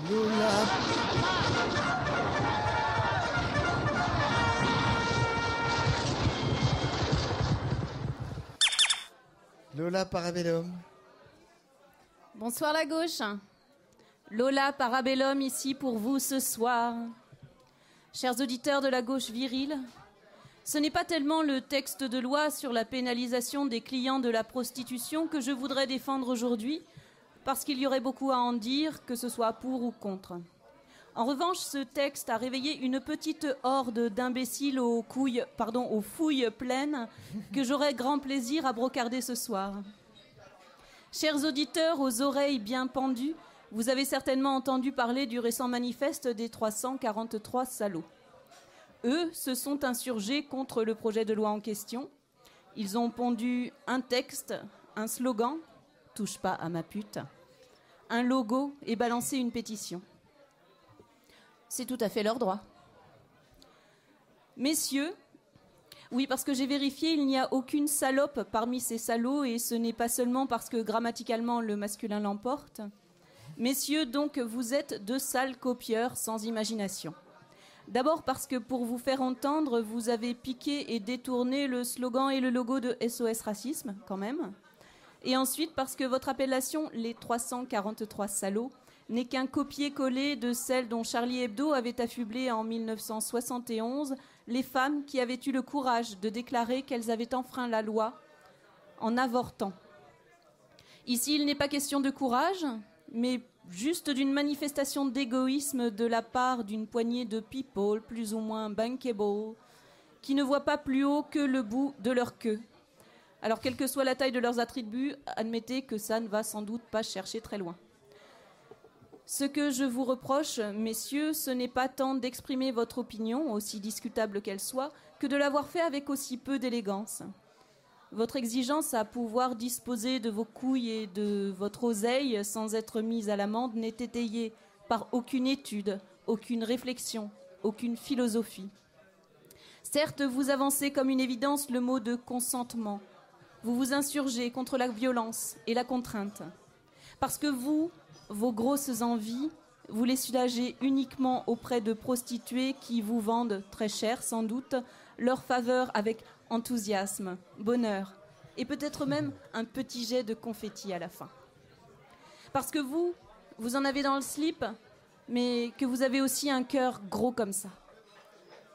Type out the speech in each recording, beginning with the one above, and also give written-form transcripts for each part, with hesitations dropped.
Lola. Lola Parabellum. Bonsoir la gauche. Lola Parabellum ici pour vous ce soir. Chers auditeurs de la gauche virile, ce n'est pas tellement le texte de loi sur la pénalisation des clients de la prostitution que je voudrais défendre aujourd'hui, parce qu'il y aurait beaucoup à en dire, que ce soit pour ou contre. En revanche, ce texte a réveillé une petite horde d'imbéciles aux fouilles pleines que j'aurais grand plaisir à brocarder ce soir. Chers auditeurs aux oreilles bien pendues, vous avez certainement entendu parler du récent manifeste des 343 salauds. Eux se sont insurgés contre le projet de loi en question. Ils ont pondu un texte, un slogan, « Touche pas à ma pute », un logo et balancé une pétition. C'est tout à fait leur droit. Messieurs, oui, parce que j'ai vérifié, il n'y a aucune salope parmi ces salauds et ce n'est pas seulement parce que grammaticalement le masculin l'emporte. Messieurs, donc, vous êtes deux sales copieurs sans imagination. D'abord parce que pour vous faire entendre, vous avez piqué et détourné le slogan et le logo de SOS Racisme, quand même. Et ensuite parce que votre appellation, les 343 salauds, n'est qu'un copier-coller de celle dont Charlie Hebdo avait affublé en 1971 les femmes qui avaient eu le courage de déclarer qu'elles avaient enfreint la loi en avortant. Ici, il n'est pas question de courage, mais juste d'une manifestation d'égoïsme de la part d'une poignée de people plus ou moins bankable qui ne voient pas plus haut que le bout de leur queue. Alors, quelle que soit la taille de leurs attributs, admettez que ça ne va sans doute pas chercher très loin. Ce que je vous reproche, messieurs, ce n'est pas tant d'exprimer votre opinion, aussi discutable qu'elle soit, que de l'avoir fait avec aussi peu d'élégance. Votre exigence à pouvoir disposer de vos couilles et de votre oseille sans être mise à l'amende n'est étayée par aucune étude, aucune réflexion, aucune philosophie. Certes, vous avancez comme une évidence le mot de consentement. Vous vous insurgez contre la violence et la contrainte. Parce que vous, vos grosses envies, vous les soulagez uniquement auprès de prostituées qui vous vendent, très cher sans doute, leur faveur avec enthousiasme, bonheur, et peut-être même un petit jet de confetti à la fin. Parce que vous en avez dans le slip, mais que vous avez aussi un cœur gros comme ça.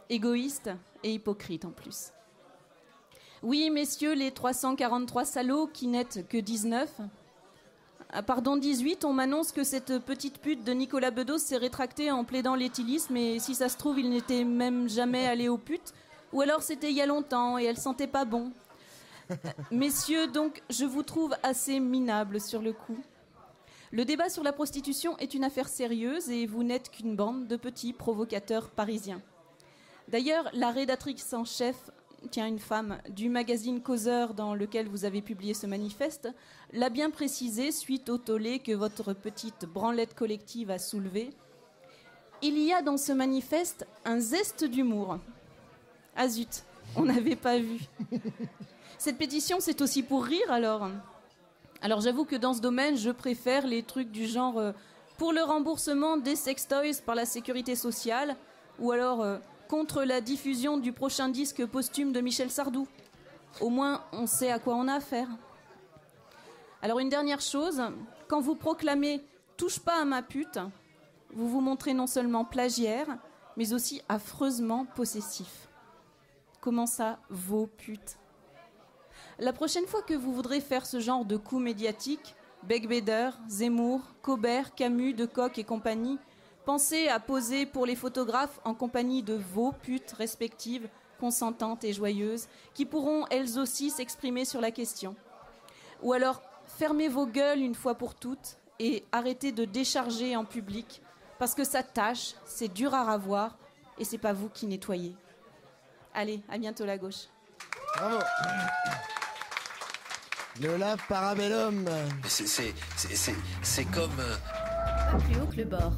Égoïste et hypocrite en plus. Oui, messieurs, les 343 salauds qui n'êtes que 19... Pardon, 18, on m'annonce que cette petite pute de Nicolas Bedos s'est rétractée en plaidant l'éthylisme et si ça se trouve, il n'était même jamais allé aux putes. Ou alors c'était il y a longtemps et elle sentait pas bon. Messieurs, donc, je vous trouve assez minables sur le coup. Le débat sur la prostitution est une affaire sérieuse et vous n'êtes qu'une bande de petits provocateurs parisiens. D'ailleurs, la rédactrice en chef, une femme, du magazine Causeur dans lequel vous avez publié ce manifeste, l'a bien précisé suite au tollé que votre petite branlette collective a soulevé. Il y a dans ce manifeste un zeste d'humour. Ah zut, on n'avait pas vu. Cette pétition, c'est aussi pour rire alors. Alors j'avoue que dans ce domaine, je préfère les trucs du genre pour le remboursement des sextoys par la sécurité sociale ou alors contre la diffusion du prochain disque posthume de Michel Sardou. Au moins, on sait à quoi on a affaire. Alors une dernière chose, quand vous proclamez « touche pas à ma pute », vous vous montrez non seulement plagiaire, mais aussi affreusement possessif. Comment ça, vos putes ? La prochaine fois que vous voudrez faire ce genre de coup médiatique, Becbéder, Zemmour, Cobert, Camus, Decoq et compagnie, pensez à poser pour les photographes en compagnie de vos putes respectives, consentantes et joyeuses, qui pourront elles aussi s'exprimer sur la question. Ou alors, fermez vos gueules une fois pour toutes et arrêtez de décharger en public, parce que ça tâche, c'est dur à ravoir et c'est pas vous qui nettoyez. Allez, à bientôt la gauche. Bravo. Lola Parabellum. C'est comme... Pas plus haut que le bord.